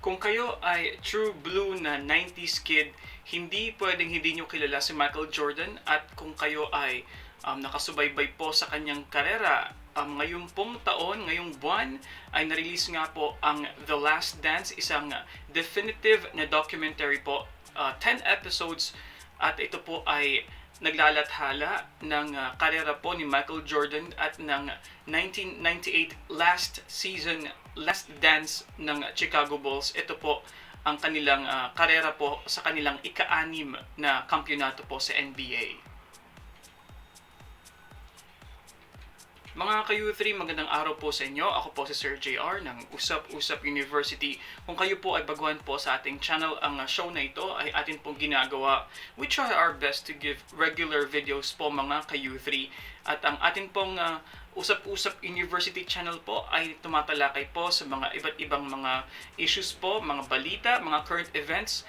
Kung kayo ay true blue na 90s kid, hindi pwedeng hindi nyo kilala si Michael Jordan. At kung kayo ay nakasubaybay po sa kanyang karera, ngayong pong taon, ngayong buwan, ay na-release nga po ang The Last Dance, isang definitive na documentary po, 10 episodes, at ito po ay naglalathala ng karera po ni Michael Jordan at ng 1998 last season, last dance ng Chicago Bulls. Ito po ang kanilang karera po sa kanilang ika-anim na kampyonato po sa NBA. Mga ka-U3, magandang araw po sa inyo. Ako po si Sir JR ng Usap Usap University. Kung kayo po ay baguhan po sa ating channel, ang show na ito ay atin pong ginagawa. We try our best to give regular videos po mga ka-U3. At ang atin pong Usap Usap University channel po ay tumatalakay po sa mga iba't ibang mga issues po, mga balita, mga current events,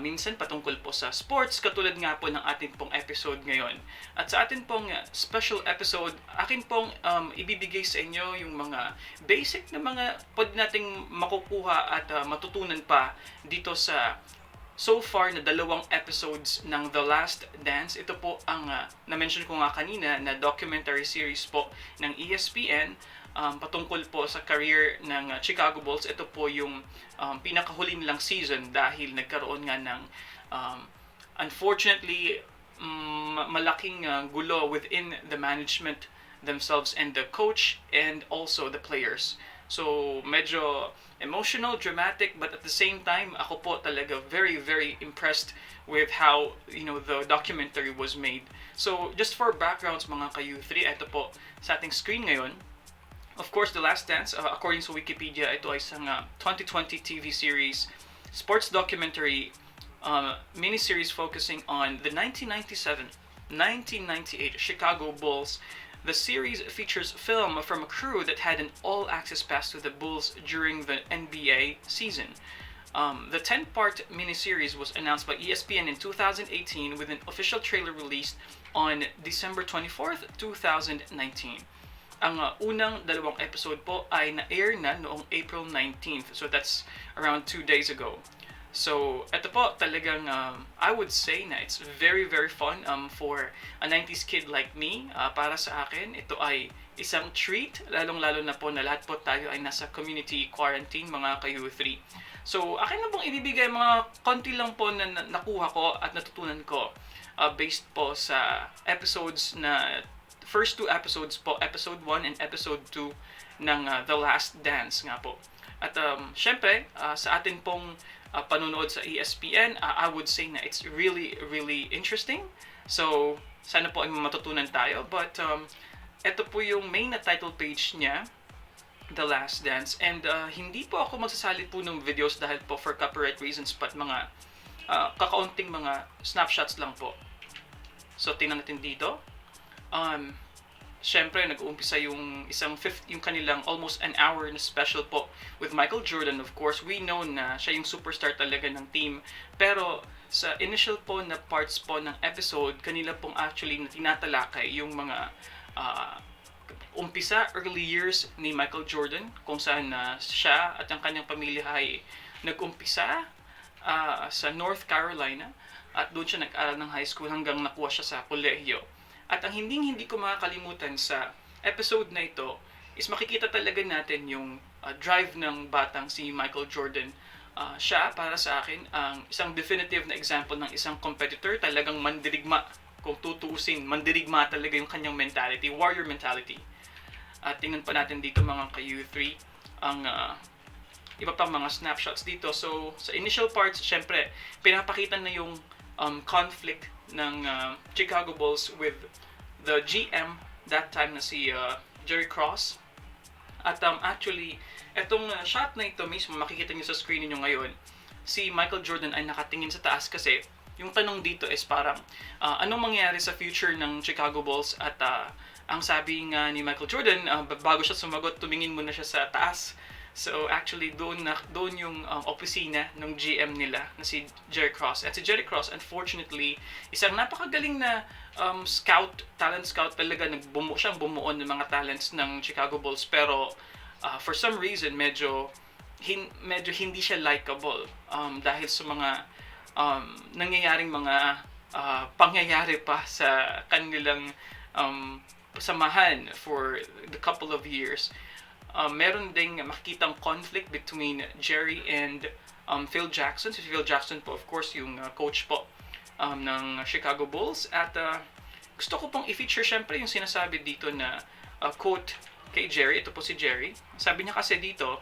minsan patungkol po sa sports, katulad nga po ng atin pong episode ngayon. At sa atin pong special episode, akin pong ibibigay sa inyo yung mga basic na mga pwede nating makukuha at matutunan pa dito sa so far na 2 episodes ng The Last Dance. Ito po ang na-mention ko nga kanina na documentary series po ng ESPN patungkol po sa career ng Chicago Bulls. Ito po yung pinakahuling lang season dahil nagkaroon nga ng unfortunately malaking gulo within the management themselves and the coach and also the players. So, medyo emotional, dramatic, but at the same time, ako po talaga very, very impressed with how, the documentary was made. So, just for backgrounds mga ka-U3, ito po sa ating screen ngayon. Of course, The Last Dance, according to Wikipedia, ito ay isang 2020 TV series, sports documentary, miniseries focusing on the 1997-1998 Chicago Bulls. The series features film from a crew that had an all-access pass to the Bulls during the NBA season. The 10-part miniseries was announced by ESPN in 2018 with an official trailer released on December 24th, 2019. Ang unang 2 episode po ay na-air na noong April 19th. So that's around 2 days ago. So, ito po talagang I would say na it's very, very fun for a 90s kid like me. Para sa akin, ito ay isang treat, lalong-lalo na po na lahat po tayo ay nasa community quarantine, mga ka-U3. So, akin na pong ibibigay mga konti lang po na nakuha ko at natutunan ko based po sa episodes na first 2 episodes po, episode 1 and episode 2 ng The Last Dance nga po. At syempre, sa atin pong panunood sa ESPN, I would say na it's really, really interesting. So, sana po ay matutunan tayo. But, ito po yung main na title page niya, The Last Dance. And hindi po ako magsasalit po ng videos dahil po for copyright reasons, but mga kakaunting mga snapshots lang po. So, tingnan natin dito. Siyempre, nag-uumpisa yung yung kanilang almost an hour na special po with Michael Jordan. Of course, we know na siya yung superstar talaga ng team. Pero sa initial po na parts po ng episode, kanila pong actually na tinatalakay yung mga umpisa, early years ni Michael Jordan, kung saan siya at ang kanyang pamilya ay nag-umpisa sa North Carolina at doon siya nag-aral ng high school hanggang nakuha siya sa kolehiyo. At ang hindi ko makakalimutan sa episode na ito is makikita talaga natin yung drive ng batang si Michael Jordan. Siya, para sa akin, ang isang definitive na example ng isang competitor, talagang mandirigma. Kung tutuusin, mandirigma talaga yung kanyang mentality, warrior mentality. At tingnan pa natin dito mga ka-U3 ang iba pang mga snapshots dito. So, sa initial parts, syempre, pinapakita na yung conflict ng Chicago Bulls with the GM that time na si Jerry Cross. At actually, etong shot na ito mismo, makikita niyo sa screen niyo ngayon, si Michael Jordan ay nakatingin sa taas kasi yung tanong dito is parang anong mangyayari sa future ng Chicago Bulls. At ang sabi nga ni Michael Jordan, bago siya sumagot, tumingin muna siya sa taas. So actually doon yung opisina ng GM nila na si Jerry Cross. At si Jerry Cross, unfortunately, isang napakagaling na talent scout talaga. Siyang bumuo ng mga talents ng Chicago Bulls. Pero for some reason, medyo medyo hindi siya likable dahil sa mga nangyayaring mga pangyayari pa sa kanilang samahan for the couple of years. Meron ding makikitang conflict between Jerry and Phil Jackson. Si Phil Jackson po, of course, yung coach po ng Chicago Bulls. At gusto ko pong i-feature syempre yung sinasabi dito na quote kay Jerry. Ito po si Jerry. Sabi niya kasi dito,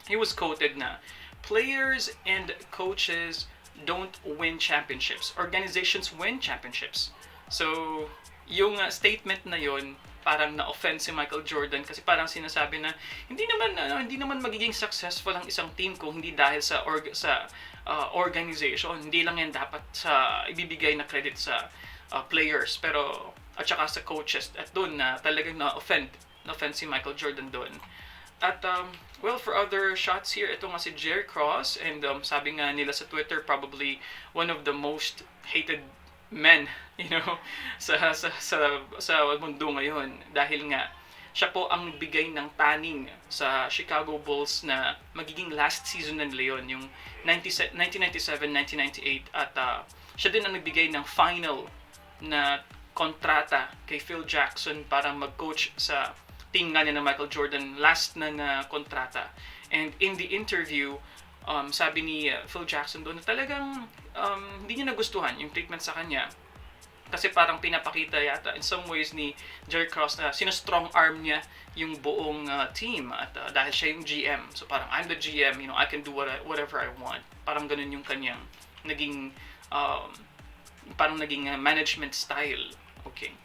he was quoted na, "Players and coaches don't win championships. Organizations win championships." So, yung statement na yon parang na-offend si Michael Jordan kasi parang sinasabi na hindi naman magiging successful ang isang team kung hindi dahil sa organization. Hindi lang yan dapat sa ibibigay na credit sa players pero at saka sa coaches. At doon na talagang na-offend si Michael Jordan doon. At well, for other shots here, ito nga si Jerry Cross, and sabi nga nila sa Twitter, probably one of the most hated men, sa mundo ngayon, dahil nga siya po ang bigay ng taning sa Chicago Bulls na magiging last season na nila yun, yung 1997-1998, at siya din ang nagbigay ng final na kontrata kay Phil Jackson para mag-coach sa team nga niya ng Michael Jordan, last na kontrata. And in the interview, sabi ni Phil Jackson doon na talagang hindi niya nagustuhan yung treatment sa kanya. Kasi parang pinapakita yata in some ways ni Jerry Cross na sino-strong arm niya yung buong team. At dahil siya yung GM, so parang I'm the GM, I can do whatever I want. Parang ganun yung kanyang naging management style. Okay.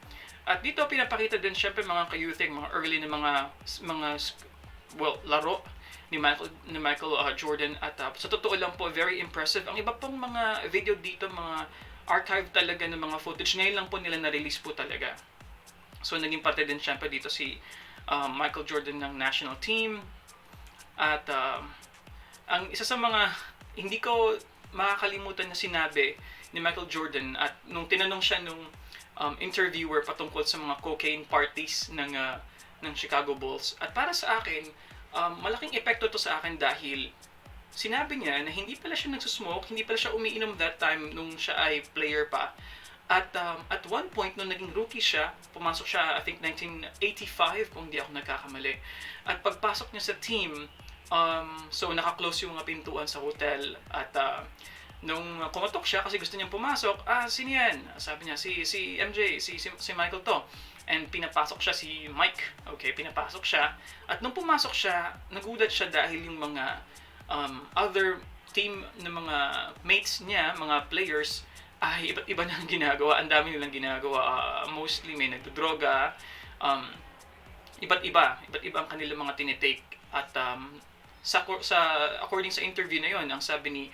At dito pinapakita din syempre mga ka-youthing, mga early na mga laro ni Michael Jordan. At sa totoo lang po, very impressive. Ang iba pong mga video dito, mga archive talaga ng mga footage, ngayon lang po nila na-release po talaga. So naging parte din syempre dito si Michael Jordan ng national team. At ang isa sa mga hindi ko makakalimutan na sinabi ni Michael Jordan, at nung tinanong siya nung interviewer patungkol sa mga cocaine parties ng Chicago Bulls. At para sa akin, malaking epekto to sa akin dahil sinabi niya na hindi pala siya nagsusmoke, hindi pala siya umiinom that time nung siya ay player pa. At at one point, nung naging rookie siya, pumasok siya, I think 1985 kung hindi ako nagkakamali. At pagpasok niya sa team, so naka-close yung mga pintuan sa hotel. At nung kumatok siya kasi gusto niyang pumasok, sino yan? Sabi niya, si MJ, si Michael to. And pinapasok siya, si Mike. Okay, pinapasok siya. At nung pumasok siya, nagulat siya dahil yung mga other team na mga mates niya, mga players, ay iba't iba na ang ginagawa. Ang dami nilang ginagawa. Mostly may nagdodroga. Iba't iba ang kanilang mga tinitake. At according sa interview na yon, ang sabi ni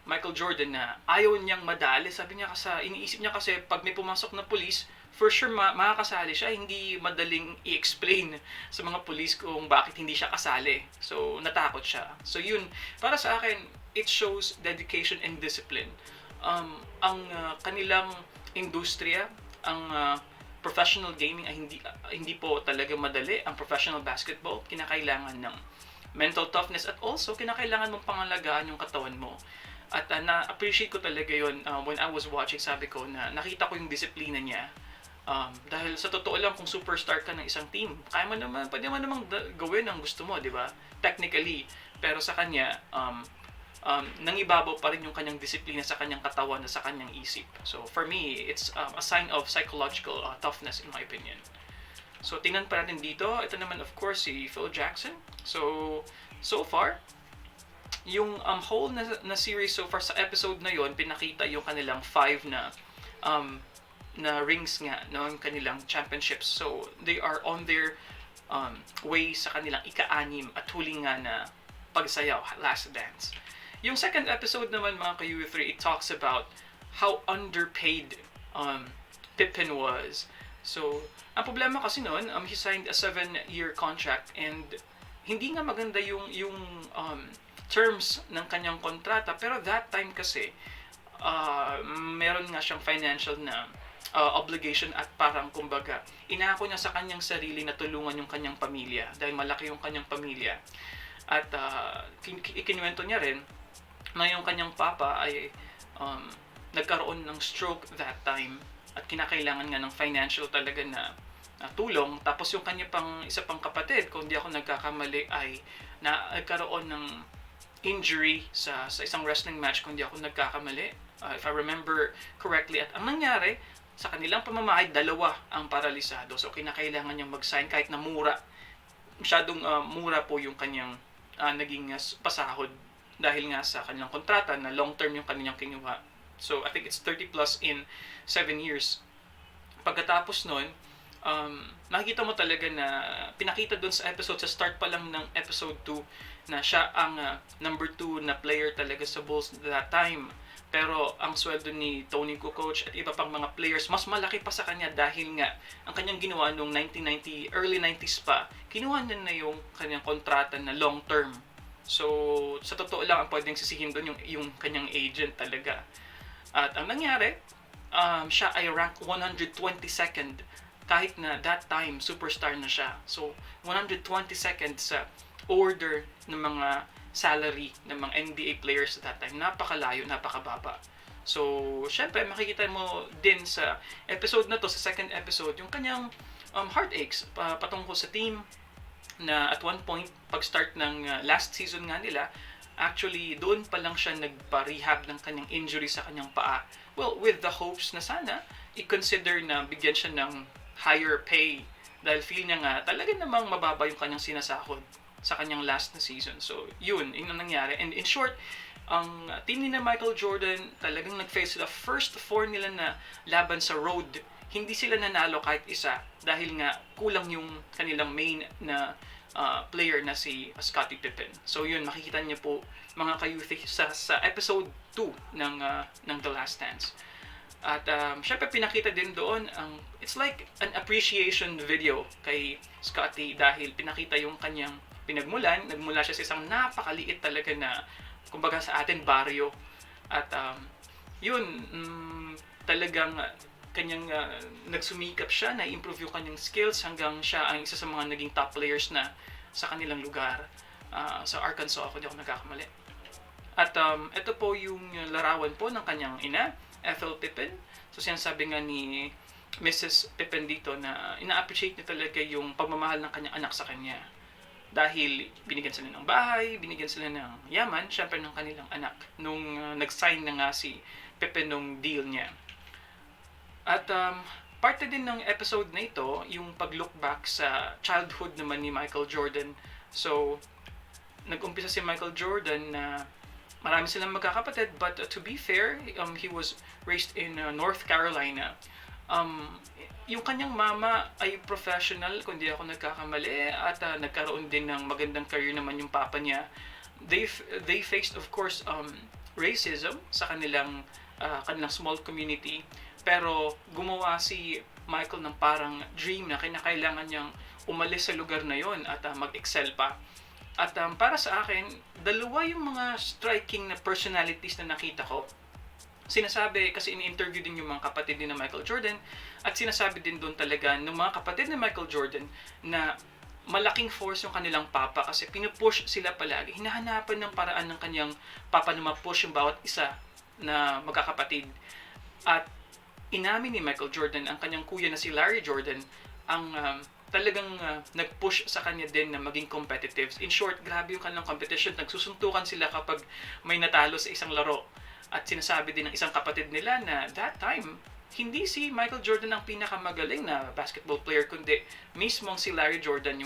Michael Jordan na ayaw niyang madali. Sabi niya kasi, iniisip niya kasi pag may pumasok na police, for sure makakasali siya. Hindi madaling i-explain sa mga police kung bakit hindi siya kasali. So natakot siya. So yun, para sa akin, it shows dedication and discipline. Ang kanilang industriya, ang professional gaming ay hindi po talaga madali. Ang professional basketball, kinakailangan ng mental toughness, at also kinakailangan mong pangalagaan yung katawan mo. At na-appreciate ko talaga yun when I was watching. Sabi ko na nakita ko yung disiplina niya. Dahil sa totoo lang, kung superstar ka ng isang team, pwede mo namang gawin ang gusto mo, di ba? Technically. Pero sa kanya, nangibabaw pa rin yung kanyang disiplina sa kanyang katawan at sa kanyang isip. So for me, it's a sign of psychological toughness in my opinion. So tingnan pa natin dito. Ito naman of course si Phil Jackson. So far, yung whole na series so far, sa episode na yon, pinakita yung kanilang 5 na rings nga ng kanilang championships. So they are on their way sa kanilang ika-6 at huling nga na pagsayaw, last dance. Yung second episode naman mga ka-UE3, it talks about how underpaid Pippen was. So ang problema kasi noon, he signed a 7-year contract, and hindi nga maganda yung terms ng kanyang kontrata. Pero that time kasi meron nga siyang financial na obligation, at parang kumbaga inako niya sa kanyang sarili na tulungan yung kanyang pamilya dahil malaki yung kanyang pamilya. At ikinuwento niya rin na yung kanyang papa ay nagkaroon ng stroke that time at kinakailangan nga ng financial talaga na tulong. Tapos yung kanya pang isa pang kapatid, kung di ako nagkakamali, ay nagkaroon ng injury sa isang wrestling match, kung di ako nagkakamali, if I remember correctly. At ang nangyari, sa kanilang pamamahay, dalawa ang paralisado. So kinakailangan niyang mag-sign kahit na mura. Masyadong mura po yung kanyang naging pasahod dahil nga sa kanilang kontrata na long term yung kanilang kinuha. So I think it's 30 plus in 7 years. Pagkatapos nun, nakikita mo talaga na pinakita dun sa episode, sa start pa lang ng episode 2, na siya ang number 2 na player talaga sa Bulls that time. Pero ang sweldo ni Tony Kukoc at iba pang mga players, mas malaki pa sa kanya dahil nga ang kanyang ginawa noong 1990, early 90s pa, kinuha niya na yung kanyang kontrata na long term. So, sa totoo lang, ang pwedeng sisihin doon yung kanyang agent talaga. At ang nangyari, siya ay rank 122nd kahit na that time, superstar na siya. So, 122nd sa order ng mga salary ng mga NBA players at that time. Napakalayo, napakababa. So, syempre, makikita mo din sa episode na to, sa second episode, yung kanyang heartaches patungkol sa team na at one point, pag-start ng last season nga nila, actually, doon pa lang siya nagpa-rehab ng kanyang injury sa kanyang paa. Well, with the hopes na sana, i-consider na bigyan siya ng higher pay dahil feel niya nga talaga namang mababa yung kanyang sinasahod sa kanyang last na season. So, yun ang nangyari. And in short, ang team ni na Michael Jordan talagang nag-face sila first 4 nila na laban sa road. Hindi sila nanalo kahit isa dahil nga kulang yung kanilang main na player na si Scottie Pippen. So yun, makikita niyo po mga kayuthi sa episode 2 ng The Last Dance. At syempre pinakita din doon it's like an appreciation video kay Scottie dahil pinakita yung kanyang pinagmulan. Nagmula siya sa isang napakaliit talaga na kumbaga sa atin baryo. At yun, talagang kanyang nagsumikap siya, na-improve yung kanyang skills hanggang siya ang isa sa mga naging top players na sa kanilang lugar. Sa Arkansas ako, di ako nagkakamali. At ito po yung larawan po ng kanyang ina, Ethel Pippen. So sinasabi nga ni Mrs. Pippen dito na ina-appreciate niya talaga yung pagmamahal ng kanyang anak sa kanya. Dahil binigyan sila ng bahay, binigyan sila ng yaman, syempre ng kanilang anak, nung nag-sign na nga si Pippen nung deal niya. At parte din ng episode na ito, yung pag-look back sa childhood naman ni Michael Jordan. So, nag-umpisa si Michael Jordan na marami silang magkakapatid, but to be fair, he was raised in North Carolina. Yung kanyang mama ay professional, kung di ako nagkakamali, at nagkaroon din ng magandang career naman yung papa niya. They faced, of course, racism sa kanilang small community. Pero gumawa si Michael ng parang dream na kinakailangan niyang umalis sa lugar na yon at mag-excel pa. At para sa akin, dalawa yung mga striking na personalities na nakita ko. Sinasabi, kasi in-interview din yung mga kapatid ni na Michael Jordan, at sinasabi din doon talaga ng mga kapatid ni Michael Jordan na malaking force yung kanilang papa kasi pinupush sila palagi. Hinahanapan ng paraan ng kanyang papa na ma-push yung bawat isa na magkakapatid. At inamin ni Michael Jordan, ang kanyang kuya na si Larry Jordan, ang talagang nag-push sa kanya din na maging competitive. In short, grabe yung kanilang competition. Nagsusuntukan sila kapag may natalo sa isang laro. At sinasabi din ng isang kapatid nila na that time, hindi si Michael Jordan ang pinakamagaling na basketball player, kundi mismong si Larry Jordan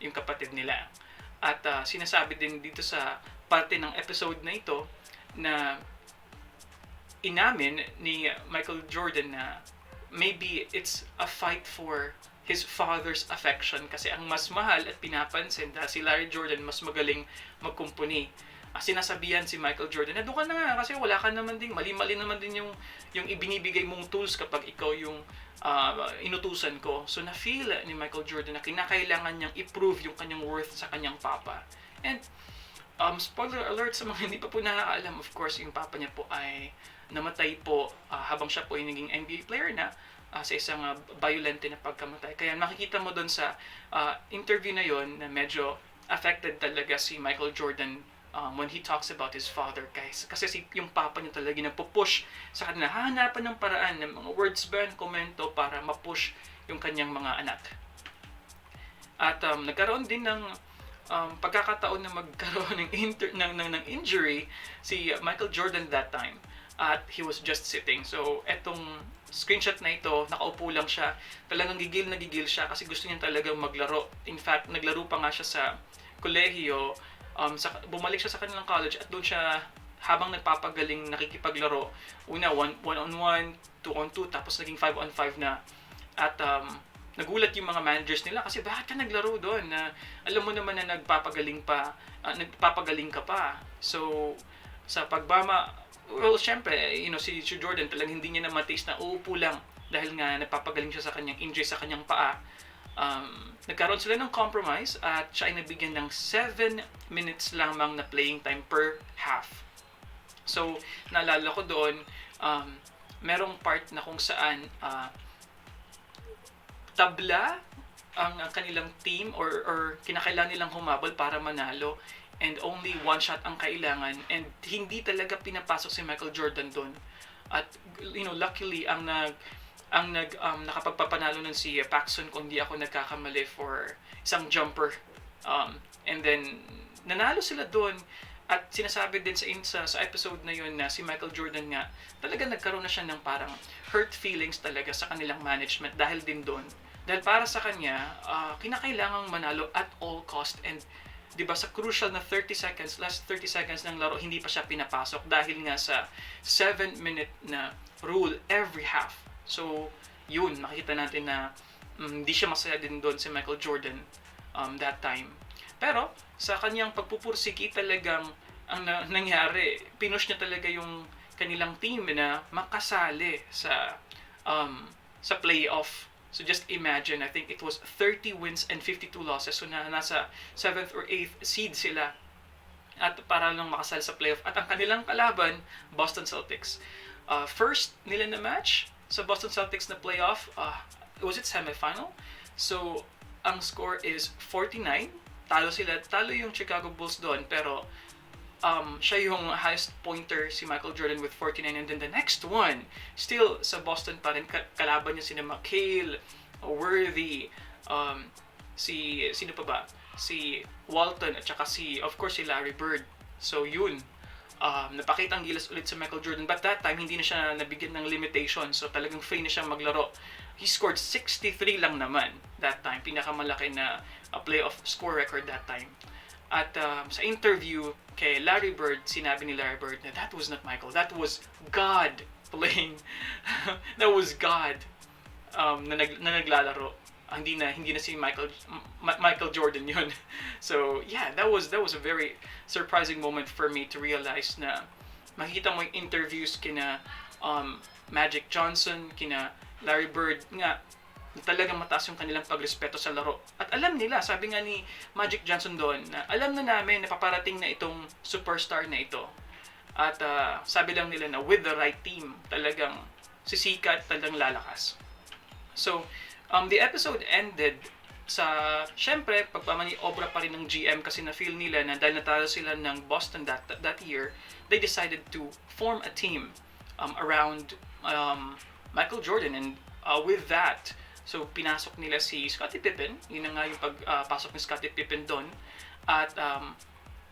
yung kapatid nila. At sinasabi din dito sa parte ng episode na ito na inamin ni Michael Jordan na maybe it's a fight for his father's affection kasi ang mas mahal at pinapansin dahil si Larry Jordan mas magaling magkumpuni. Sinasabihan si Michael Jordan na doon ka na nga kasi wala ka naman din, mali-mali naman din yung ibinibigay mong tools kapag ikaw yung inutusan ko. So na-feel ni Michael Jordan na kinakailangan niyang i-prove yung kanyang worth sa kanyang papa. And spoiler alert sa mga hindi pa po nakakaalam, of course, yung papa niya po ay namatay po habang siya po ay naging NBA player na sa isang violente na pagkamatay. Kaya makikita mo doon sa interview na yon na medyo affected talaga si Michael Jordan when he talks about his father, guys. Kasi yung papa niya talaga nagpo-push sa kanila, hahanapan ng paraan ng mga words ba, komento para ma-push yung kanyang mga anak. At nagkaroon din ng pagkakataon na magkaroon ng injury si Michael Jordan that time. At he was just sitting. So, etong screenshot na ito, nakaupo lang siya. Talagang gigil na gigil siya kasi gusto niya talagang maglaro. In fact, naglaro pa nga siya sa kolehiyo. Bumalik siya sa kanilang college at doon siya habang nagpapagaling nakikipaglaro. Una, 1-on-1, 2-on-2, tapos naging 5-on-5 na. At nagulat yung mga managers nila kasi bakit ka naglaro doon? Alam mo naman na nagpapagaling ka pa. So, sa well, syempre, si Jordan talagang hindi niya na matiis na uupo lang dahil nga nagpapagaling siya sa kanyang injury sa kanyang paa. Nagkaroon sila ng compromise at siya ay nabigyan ng 7 minutes lamang na playing time per half. So, naalala ko doon, merong part na kung saan tabla ang kanilang team or kinakailangan nilang humabol para manalo. And only one shot ang kailangan and hindi talaga pinapasok si Michael Jordan doon. At luckily ang nakapagpapanalo nun si Paxson kung di ako nagkakamali for isang jumper. And then nanalo sila doon at sinasabi din sa episode na yun na si Michael Jordan nga talaga nagkaroon na siya ng parang hurt feelings talaga sa kanilang management dahil din doon. Dahil para sa kanya, kinakailangang manalo at all cost and diba sa crucial na last 30 seconds ng laro, hindi pa siya pinapasok dahil nga sa 7-minute na rule every half. So, yun, makikita natin na hindi siya masaya din doon si Michael Jordan that time. Pero, sa kanyang pagpupursigi talagang ang nangyari, pinush niya talaga yung kanilang team na makasali sa playoff. So just imagine, I think it was 30 wins and 52 losses. So nasa 7th or 8th seed sila at para lang makasali sa playoff. At ang kanilang kalaban, Boston Celtics. First nila na match sa Boston Celtics na playoff, was it semifinal? So ang score is 49. Talo yung Chicago Bulls doon, pero siya yung highest pointer, si Michael Jordan with 49, and then the next one, still sa Boston pa rin, kalaban niya sina McHale, Worthy, sino pa ba? Si Walton, at saka of course, si Larry Bird. So yun, napakitang gilas ulit sa Michael Jordan, but that time, hindi na siya nabigyan ng limitation, so talagang free na siya maglaro. He scored 63 lang naman that time, pinakamalaki na playoff score record that time. At sa interview kay Larry Bird, sinabi ni Larry Bird na that was not Michael, that was God playing. That was God na naglalaro. Hindi na si Michael Jordan yun. So yeah, that was a very surprising moment for me to realize na makikita mo yung interviews kina Magic Johnson, kina Larry Bird nga talagang mataas yung kanilang pagrespeto sa laro. At alam nila, sabi nga ni Magic Johnson doon, na alam na namin na paparating na itong superstar na ito. At sabi lang nila na with the right team, talagang sisikat, talagang lalakas. So, the episode ended sa, syempre, pagpamaniobra pa rin ng GM kasi na-feel nila na dahil natalo sila ng Boston that year, they decided to form a team around Michael Jordan. And with that, so pinasok nila si Scottie Pippen, yun na nga yung pagpasok ni Scottie Pippen doon. At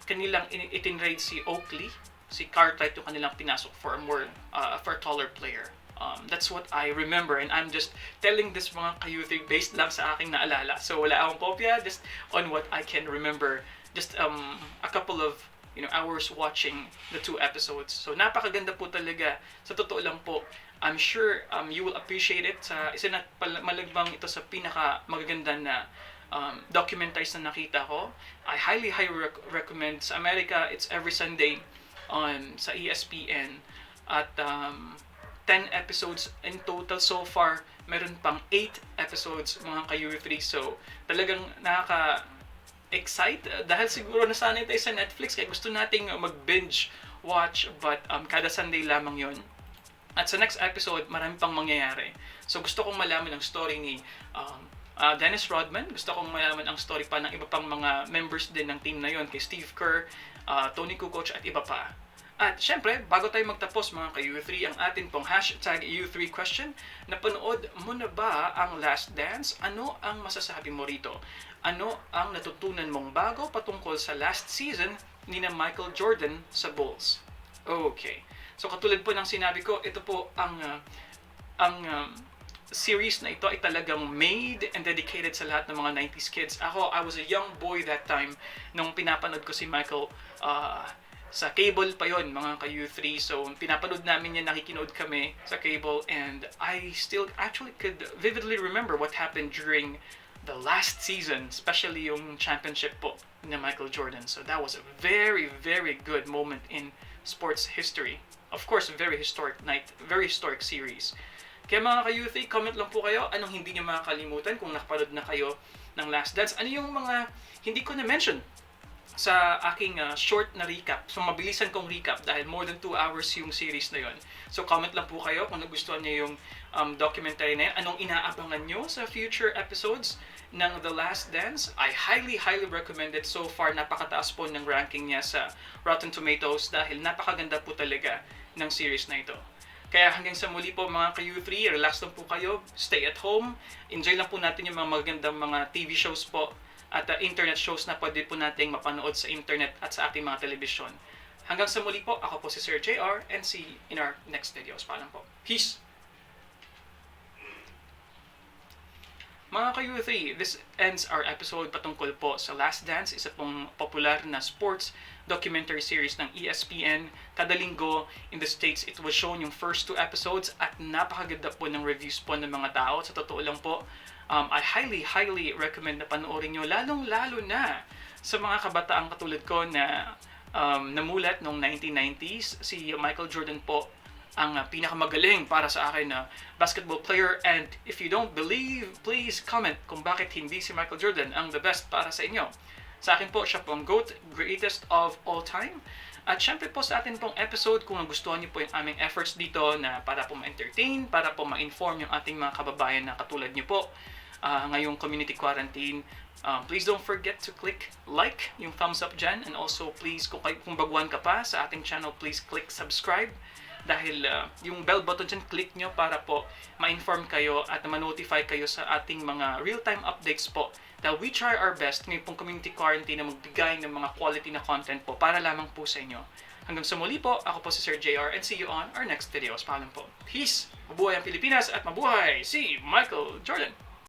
kanilang itinrade si Oakley, si Cartwright yung kanilang pinasok for a taller player. That's what I remember, and I'm just telling this mga ka-youth based lang sa aking naalala. So wala akong kopya, just on what I can remember. Just a couple of hours watching the 2 episodes. So napakaganda po talaga. Sa totoo lang po, I'm sure you will appreciate it. Isa na malagbang ito sa pinaka magaganda na documentaries na nakita ko. I highly recommend. Sa America, it's every Sunday sa ESPN. At 10 episodes in total so far. Meron pang 8 episodes mga ka-UE3. So talagang nakaka-excite. Dahil siguro nasanay tayo sa Netflix kaya gusto nating mag-binge watch. But kada Sunday lamang yon. At sa next episode, marami pang mangyayari. So gusto kong malaman ang story ni Dennis Rodman, gusto kong malaman ang story pa ng iba pang mga members din ng team na yon, kay Steve Kerr, Tony Kukoc at iba pa. At syempre, bago tayo magtapos mga ka-U3, ang atin pong hashtag U3 question, napanood mo na ba ang Last Dance? Ano ang masasabi mo rito? Ano ang natutunan mong bago patungkol sa last season ni na Michael Jordan sa Bulls? Okay. So katulad po ng sinabi ko, ito po ang series na ito ay talagang made and dedicated sa lahat ng mga 90s kids. Ako, I was a young boy that time nung pinapanood ko si Michael sa cable pa yon mga ka-U3. So, pinapanood namin yan, nakikinood kami sa cable, and I still actually could vividly remember what happened during the last season, especially yung championship po ni Michael Jordan. So, that was a very, very good moment in sports history. Of course, a very historic night, very historic series. Kaya mga ka-U3, comment lang po kayo anong hindi nyo makakalimutan kung nakapanood na kayo ng Last Dance. Ano yung mga hindi ko na-mention sa aking short na recap. So, mabilisan kong recap dahil more than 2 hours yung series na yon. So, comment lang po kayo kung nagustuhan niyo yung documentary na yan. Anong inaabangan nyo sa future episodes ng The Last Dance? I highly, highly recommend it. So far, napakataas po ng ranking niya sa Rotten Tomatoes dahil napakaganda po talaga ng series na ito. Kaya hanggang sa muli po mga ka-U3, relax lang po kayo, stay at home, enjoy lang po natin yung mga magandang mga TV shows po at internet shows na pwede po nating mapanood sa internet at sa ating mga telebisyon. Hanggang sa muli po, ako po si Sir JR, and see you in our next videos. Paalam po. Peace! Mga ka-U3, this ends our episode patungkol po sa Last Dance, isa pong popular na sports documentary series ng ESPN. Kada linggo in the States, it was shown yung first 2 episodes at napakaganda po ng reviews po ng mga tao. Sa totoo lang po, I highly, highly recommend na panoorin nyo, lalong-lalo na sa mga kabataang katulad ko na namulat noong 1990s. Si Michael Jordan po ang pinakamagaling para sa akin na basketball player, and if you don't believe, please comment kung bakit hindi si Michael Jordan ang the best para sa inyo. Sa akin po, siya po ang GOAT, greatest of all time. At syempre po sa atin pong episode, kung nagustuhan niyo po yung aming efforts dito na para po ma-entertain, para po ma-inform yung ating mga kababayan na katulad niyo po ngayong community quarantine, please don't forget to click like, yung thumbs up dyan, and also please kung baguhan ka pa sa ating channel, please click subscribe. Dahil yung bell button dyan, click nyo para po ma-inform kayo at ma-notify kayo sa ating mga real-time updates po. Dahil we try our best ngayon pong community quarantine na magbigay ng mga quality na content po para lamang po sa inyo. Hanggang sa muli po, ako po si Sir JR, and see you on our next videos. Paalam po. Peace! Mabuhay ang Pilipinas at mabuhay si Michael Jordan!